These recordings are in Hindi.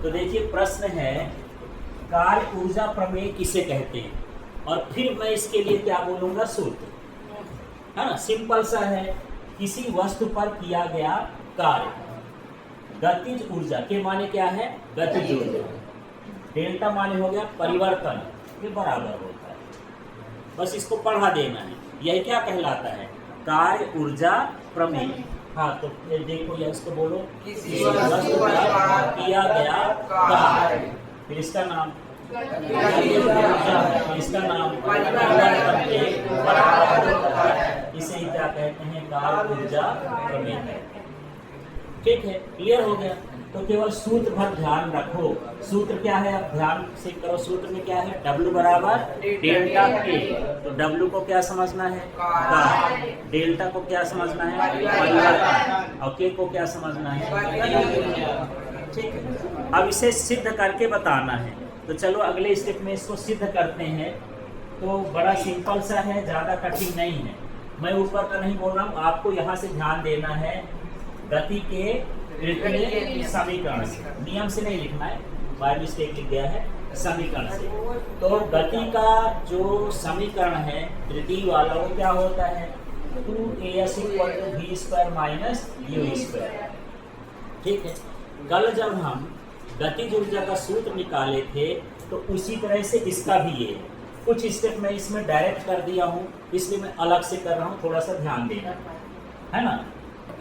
तो देखिए प्रश्न है कार्य ऊर्जा प्रमेय किसे कहते हैं, और फिर मैं इसके लिए क्या बोलूंगा, सूत्र है ना। सिंपल सा है, किसी वस्तु पर किया गया कार्य, गतिज ऊर्जा के माने क्या है, गतिज ऊर्जा, डेल्टा माने हो गया परिवर्तन, ये बराबर होता है। बस इसको पढ़ा देना है, यही क्या कहलाता है, कार्य ऊर्जा प्रमेय। हाँ तो देखो या इसको बोलो, किसी वस्तु पर किया गया कार्य, फिर इसका नाम इसका नाम परिवर्तन के बराबर होता है, इसे ही क्या कहते हैं, कार्य ऊर्जा प्रमेय कहते हैं। ठीक है, क्लियर हो गया। तो केवल सूत्र भर ध्यान रखो, सूत्र क्या है, अब ध्यान से करो। सूत्र में क्या है, W बराबर डेल्टा के, तो W को क्या समझना है, कार्य, डेल्टा को क्या समझना है, परिवर्तन, और K को क्या समझना है। ठीक है, अब इसे सिद्ध करके बताना है। तो चलो अगले स्टेप में इसको सिद्ध करते हैं। तो बड़ा सिंपल सा है, ज़्यादा कठिन नहीं है। मैं ऊपर का नहीं बोल रहा हूँ, आपको यहाँ से ध्यान देना है। गति के तृतीय समीकरण से, नियम से नहीं लिखना है, बाय मिस्टेक लिख गया है, समीकरण से। तो गति का जो समीकरण है तृतीय वाला, वो क्या होता है, 2as = v² माइनस u²। ठीक है, कल जब हम गतिज ऊर्जा का सूत्र निकाले थे तो उसी तरह से इसका भी ये कुछ स्टेप मैं इसमें डायरेक्ट कर दिया हूँ, इसलिए मैं अलग से कर रहा हूँ, थोड़ा सा ध्यान देना है ना।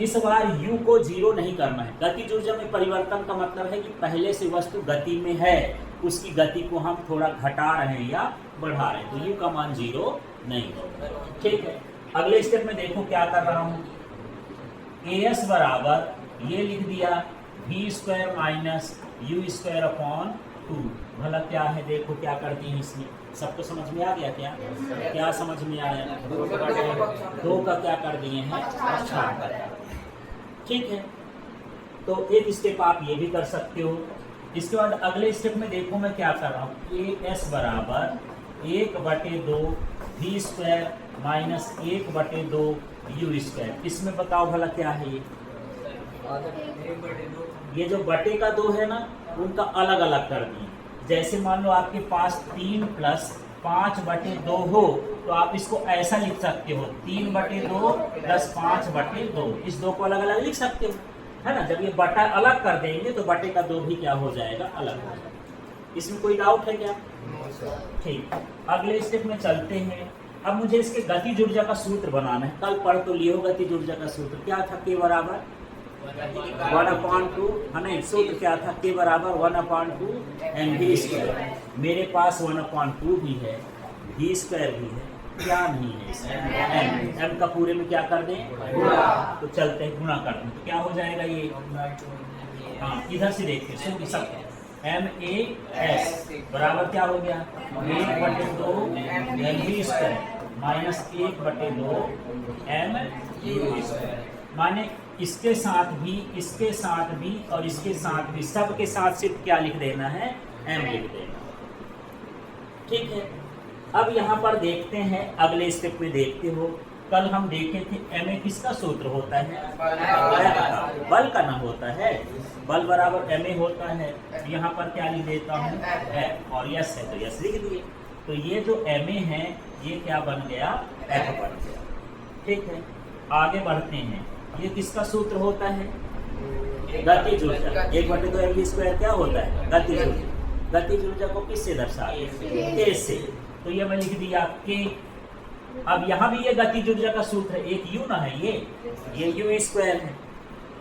इस बार u को 0 नहीं करना है। गतिज ऊर्जा में परिवर्तन का मतलब है कि पहले से वस्तु गति में है, उसकी गति को हम थोड़ा घटा रहे हैं या बढ़ा रहे हैं, तो u का मान 0 नहीं होगा। ठीक है, अगले स्टेप में देखो क्या कर रहा हूँ, as बराबर ये लिख दिया v² माइनस u²/2। भला क्या है, देखो क्या करती है इसमें, सबको समझ में आ गया क्या, क्या समझ में आया, 2 का क्या कर दिए हैं, अच्छा। ठीक है, तो एक स्टेप आप ये भी कर सकते हो। इसके बाद अगले स्टेप में देखो मैं क्या कर रहा हूँ, as बराबर 1/2 v² माइनस 1/2 u²। इसमें बताओ भला क्या है, ये जो बटे का 2 है ना, उनका अलग अलग कर दिए। जैसे मान लो आपके पास 3 + 5/2 हो, तो आप इसको ऐसा लिख सकते हो, 3/2 + 5/2, इस 2 को अलग अलग लिख सकते हो, है ना। जब ये बटा अलग कर देंगे तो बटे का 2 भी क्या हो जाएगा, अलग हो जाएगा। इसमें कोई डाउट है क्या? ठीक, अगले स्टेप में चलते हैं। अब मुझे इसके गतिज ऊर्जा का सूत्र बनाना है। कल पढ़ तो लिए हो गतिज ऊर्जा का सूत्र, क्या था, K बराबर 1/2, है ना। सूत्र क्या था, K बराबर 1/2 mv²। मेरे पास 1/2 भी है, v² भी है, क्या नहीं है इसमें, m का पूरे में क्या कर दें, तो चलते हैं गुणा कर दें, तो क्या हो जाएगा ये, हाँ इधर से देखते हैं सब, MAS बराबर क्या हो गया, 1/2 mv² माइनस 1/2 mu²। माने इसके साथ भी, इसके साथ भी और इसके साथ भी, सब के साथ सिर्फ क्या लिख देना है, m लिख देना। ठीक है, अब यहाँ पर देखते हैं, अगले स्टेप में देखते हो, कल हम देखे थे ma किसका सूत्र होता है, बल का ना होता है, बल बराबर ma होता है। यहाँ पर क्या लिख देता हूँ, और यस है तो यस लिख दिए, तो ये जो ma है ये क्या बन गया, f बन गया। ठीक है, आगे बढ़ते हैं। ये किसका सूत्र होता है, गतिज ऊर्जा, 1/2 mv² क्या होता है, गतिज ऊर्जा। गतिज ऊर्जा को किससे दर्शाते हैं, K से, तो ये मैं लिख दिया K। अब यहाँ भी ये गतिज ऊर्जा का सूत्र है, एक u ना है, ये u² है।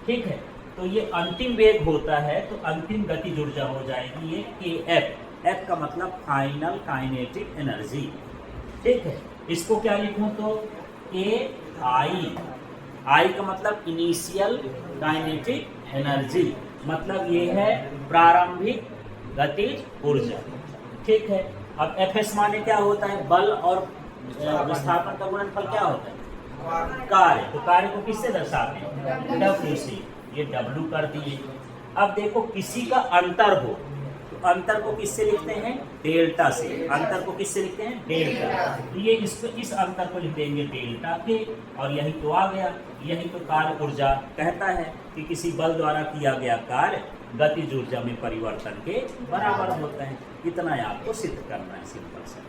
ठीक है, तो ये अंतिम वेग होता है, तो अंतिम गतिज ऊर्जा हो जाएगी ये kF। F का मतलब फाइनल काइनेटिक एनर्जी। ठीक है, इसको क्या लिखूं, तो I का मतलब इनिशियल काइनेटिक एनर्जी, मतलब ये है प्रारंभिक गतिज ऊर्जा। ठीक है, अब Fs माने क्या होता है, बल और विस्थापन का गुणनफल क्या होता है, कार्य। तो कार्य को किससे दर्शाते हैं, W से, ये W कर दिए। अब देखो किसी का अंतर हो, तो अंतर को किससे लिखते हैं, डेल्टा से। अंतर को किससे लिखते हैं, डेल्टा। तो ये इस अंतर को लिख देंगे डेल्टा के, और यही तो आ गया। यही तो कार्य ऊर्जा कहता है कि किसी बल द्वारा किया गया कार्य गतिज ऊर्जा में परिवर्तन के बराबर होते हैं। इतना ही आपको सिद्ध करना है, सिंपल से।